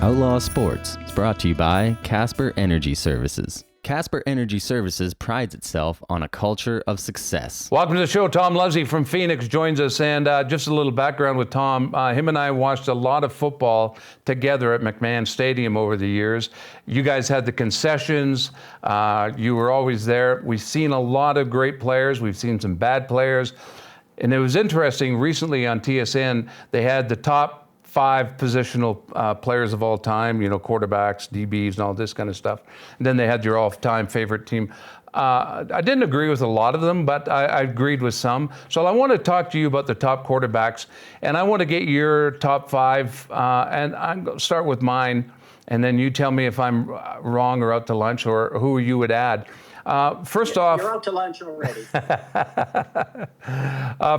Outlaw Sports is brought to you by Casper Energy Services. Casper Energy Services prides itself on a culture of success. Welcome to the show. Tom Luzzi from Phoenix joins us, and just a little background with Tom. Him and I watched a lot of football together at McMahon Stadium over the years. You guys had the concessions. You were always there. We've seen a lot of great players. We've seen some bad players. And it was interesting, recently on TSN, they had the top 5 positional players of all time, quarterbacks, DBs, and all this kind of stuff. And then they had your all-time favorite team. I didn't agree with a lot of them, but I agreed with some. So I want to talk to you about the top quarterbacks, and I want to get your top 5, and I'm going to start with mine, and then you tell me if I'm wrong or out to lunch or who you would add. First off, you're out to lunch already.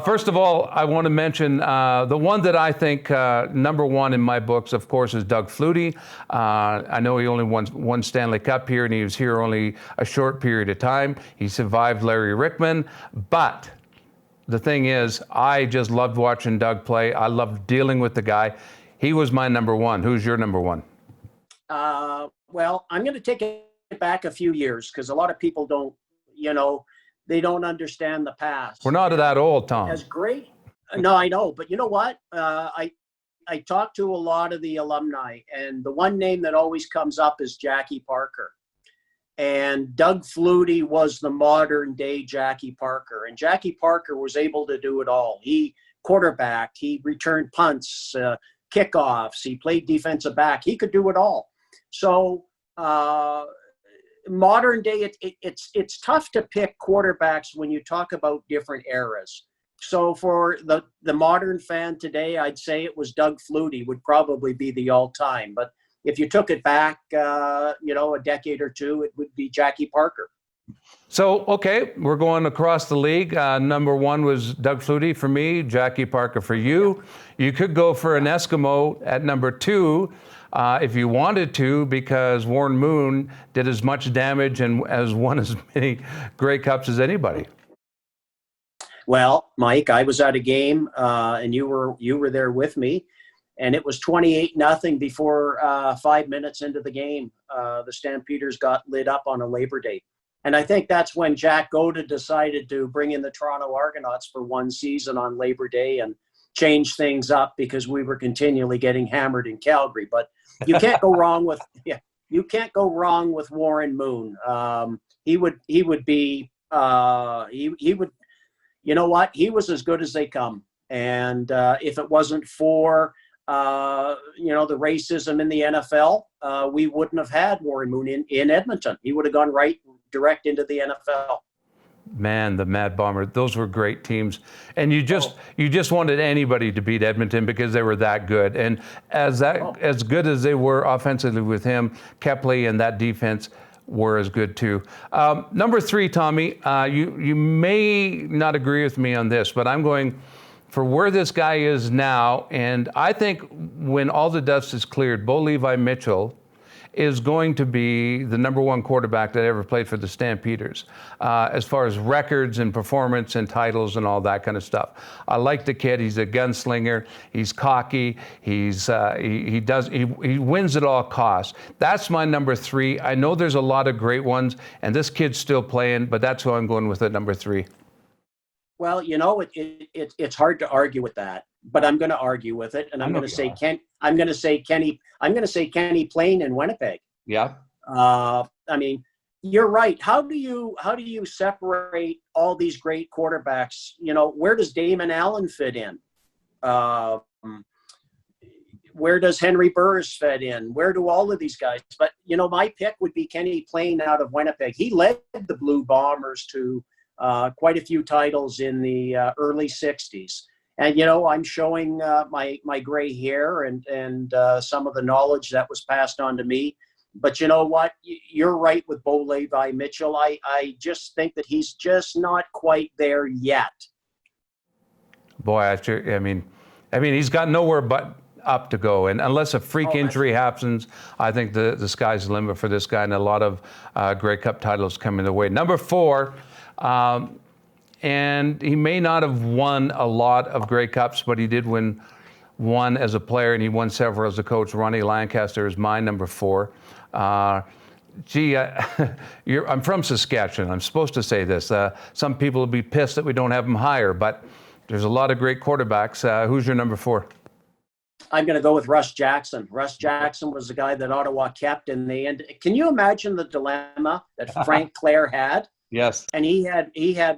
First of all, I want to mention the one that I think number one in my books, of course, is Doug Flutie. I know he only won one Stanley Cup here, and he was here only a short period of time. He survived Larry Rickman, but the thing is, I just loved watching Doug play. I loved dealing with the guy. He was my number one. Who's your number one? Well, I'm going to take it back a few years because a lot of people don't, they don't understand the past. We're not that old, Tom. As great. No, I know. But you know what? I talk to a lot of the alumni, and the one name that always comes up is Jackie Parker. And Doug Flutie was the modern day Jackie Parker. And Jackie Parker was able to do it all. He quarterbacked, he returned punts, kickoffs, he played defensive back. He could do it all. So, modern day, it's tough to pick quarterbacks when you talk about different eras. So for the modern fan today, I'd say it was Doug Flutie would probably be the all-time. But if you took it back, a decade or two, it would be Jackie Parker. So, okay, we're going across the league. Number one was Doug Flutie for me, Jackie Parker for you. Yeah. You could go for an Eskimo at number 2. If you wanted to, because Warren Moon did as much damage and has won as many Grey Cups as anybody. Well, Mike, I was at a game, and you were there with me, and it was 28-0 before 5 minutes into the game. The Stampeders got lit up on a Labor Day. And I think that's when Jack Goda decided to bring in the Toronto Argonauts for one season on Labor Day and change things up because we were continually getting hammered in Calgary. But you can't go wrong with Warren Moon. He would be you know what? He was as good as they come. And if it wasn't for the racism in the NFL, we wouldn't have had Warren Moon in Edmonton. He would have gone direct into the NFL. Man, the Mad Bomber, those were great teams. And you just wanted anybody to beat Edmonton because they were that good. And as good as they were offensively with him, Kepley and that defense were as good too. Number 3, Tommy, you may not agree with me on this, but I'm going for where this guy is now. And I think when all the dust is cleared, Levi Mitchell is going to be the number 1 quarterback that ever played for the Stampeders, as far as records and performance and titles and all that kind of stuff. I like the kid. He's a gunslinger. He's cocky. He wins at all costs. That's my number 3. I know there's a lot of great ones, and this kid's still playing, but that's who I'm going with at number 3. Well, it's hard to argue with that, but I'm going to argue with it, and I'm going to say Kenny Payne in Winnipeg. Yeah. I mean, you're right. How do you separate all these great quarterbacks? Where does Damon Allen fit in? Where does Henry Burris fit in? Where do all of these guys? But my pick would be Kenny Payne out of Winnipeg. He led the Blue Bombers to quite a few titles in the early 60s. And, I'm showing my gray hair and some of the knowledge that was passed on to me. But you know what? You're right with Levi Mitchell. I just think that he's just not quite there yet. Boy, I mean, he's got nowhere but up to go. And unless a freak injury happens, I think the sky's the limit for this guy, and a lot of Grey Cup titles coming their way. Number 4, and he may not have won a lot of Grey Cups, but he did win won as a player, and he won several as a coach. Ronnie Lancaster is my number 4. I'm from Saskatchewan. I'm supposed to say this. Some people will be pissed that we don't have him higher, but there's a lot of great quarterbacks. Who's your number 4? I'm going to go with Russ Jackson. Russ Jackson was the guy that Ottawa kept in the end. Can you imagine the dilemma that Frank Clare had? Yes. And he had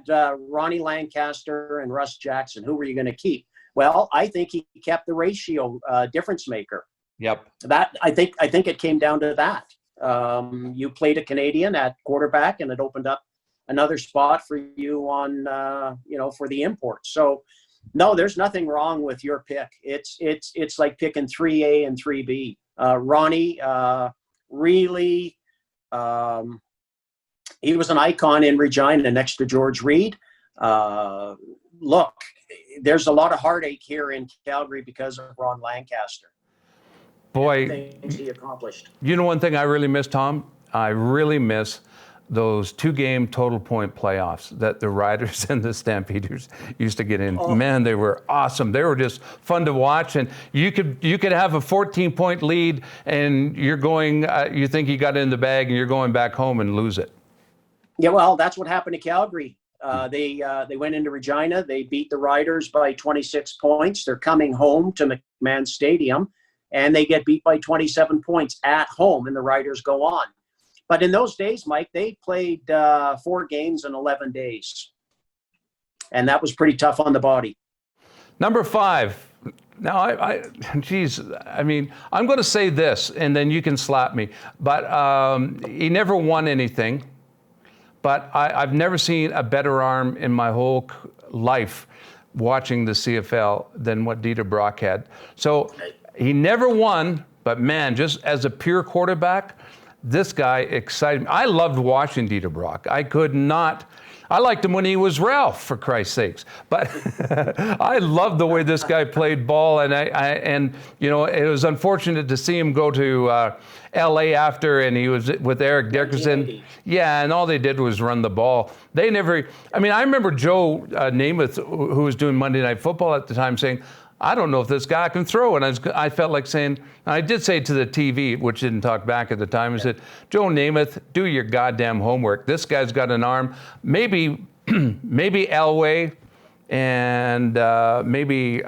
Ronnie Lancaster and Russ Jackson. Who were you going to keep? Well, I think he kept the ratio difference maker. Yep. That I think it came down to that. You played a Canadian at quarterback, and it opened up another spot for you on for the import. So no, there's nothing wrong with your pick. It's like picking 3A and 3B. Ronnie really he was an icon in Regina next to George Reed. Look, there's a lot of heartache here in Calgary because of Ron Lancaster. Boy, things he accomplished. You know one thing I really miss, Tom? I really miss those 2-game total point playoffs that the Riders and the Stampeders used to get in. Oh. Man, they were awesome. They were just fun to watch, and you could have a 14-point lead, and you're going. You think you got it in the bag, and you're going back home and lose it. Yeah, well, that's what happened to Calgary. They went into Regina. They beat the Riders by 26 points. They're coming home to McMahon Stadium, and they get beat by 27 points at home, and the Riders go on. But in those days, Mike, they played 4 games in 11 days. And that was pretty tough on the body. Number 5. Now, I mean, I'm going to say this, and then you can slap me. But he never won anything. But I've never seen a better arm in my whole life watching the CFL than what Dieter Brock had. So he never won, but man, just as a pure quarterback, this guy excited me. I loved watching Dieter Brock. I liked him when he was Ralph, for Christ's sakes. But I loved the way this guy played ball, and you know, it was unfortunate to see him go to L.A. after, and he was with Eric Dickerson. Yeah, and all they did was run the ball. They never. I mean, I remember Joe Namath, who was doing Monday Night Football at the time, saying, I don't know if this guy can throw. And I felt like saying, I did say to the TV, which didn't talk back at the time, I said, Joe Namath, do your goddamn homework. This guy's got an arm. Maybe Elway and maybe,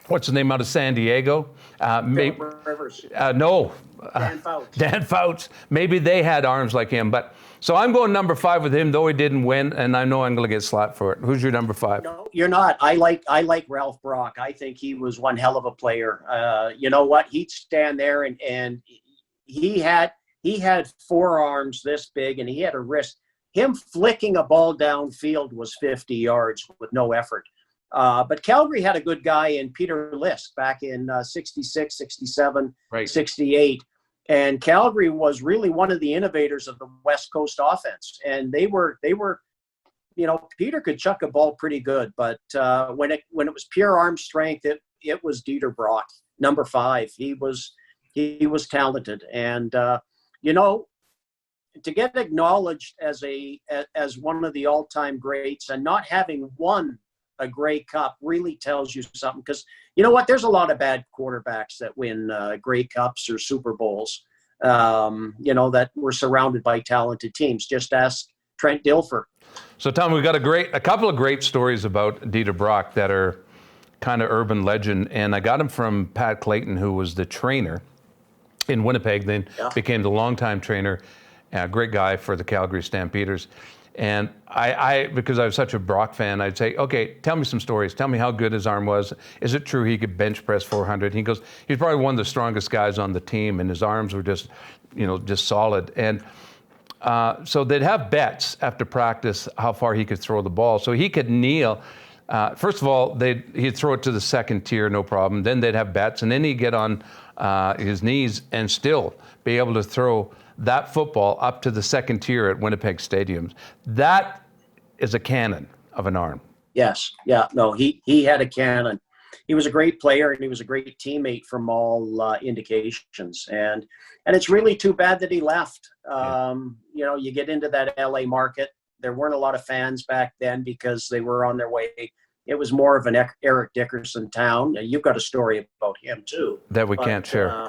what's the name out of San Diego? Rivers. No. Dan Fouts. Dan Fouts. Maybe they had arms like him. But so I'm going number 5 with him, though he didn't win, and I know I'm going to get slapped for it. Who's your number 5? No, you're not. I like Ralph Brock. I think he was one hell of a player. You know what? He'd stand there and he had 4 arms this big, and he had a wrist. Him flicking a ball downfield was 50 yards with no effort. But Calgary had a good guy in Peter Lisk back in 66, 67, right. 68. And Calgary was really one of the innovators of the West Coast offense. And they were, you know, Peter could chuck a ball pretty good, but when it was pure arm strength, it was Dieter Brock, number 5. He was talented. And you know, to get acknowledged as one of the all-time greats and not having won a Grey Cup really tells you something, because you know what, there's a lot of bad quarterbacks that win Grey Cups or Super Bowls, you know, that were surrounded by talented teams. Just ask Trent Dilfer. So Tom, we've got a couple of great stories about Dieter Brock that are kind of urban legend, and I got them from Pat Clayton, who was the trainer in Winnipeg, then became the longtime trainer, great guy for the Calgary Stampeders. And I, because I was such a Brock fan, I'd say, okay, tell me some stories. Tell me how good his arm was. Is it true he could bench press 400? He goes, he's probably one of the strongest guys on the team, and his arms were just, you know, just solid. And so they'd have bets after practice how far he could throw the ball. So he could kneel. First of all, he'd throw it to the second tier, no problem. Then they'd have bets, and then he'd get on his knees and still be able to throw that football up to the second tier at Winnipeg stadiums. That is a cannon of an arm. Yes. Yeah. No, he had a cannon. He was a great player, and he was a great teammate from all indications. And it's really too bad that he left. You know, you get into that LA market. There weren't a lot of fans back then because they were on their way it was more of an Eric Dickerson town. You've got a story about him too. That we can't share.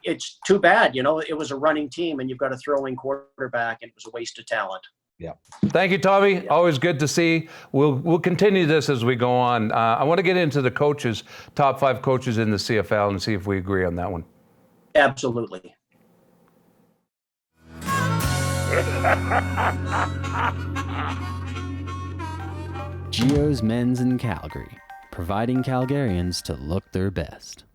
It's too bad, it was a running team and you've got a throwing quarterback and it was a waste of talent. Yeah. Thank you, Toby. Yeah. Always good to see. We'll continue this as we go on. I want to get into the coaches, top 5 coaches in the CFL, and see if we agree on that one. Absolutely. Geo's Men's in Calgary, providing Calgarians to look their best.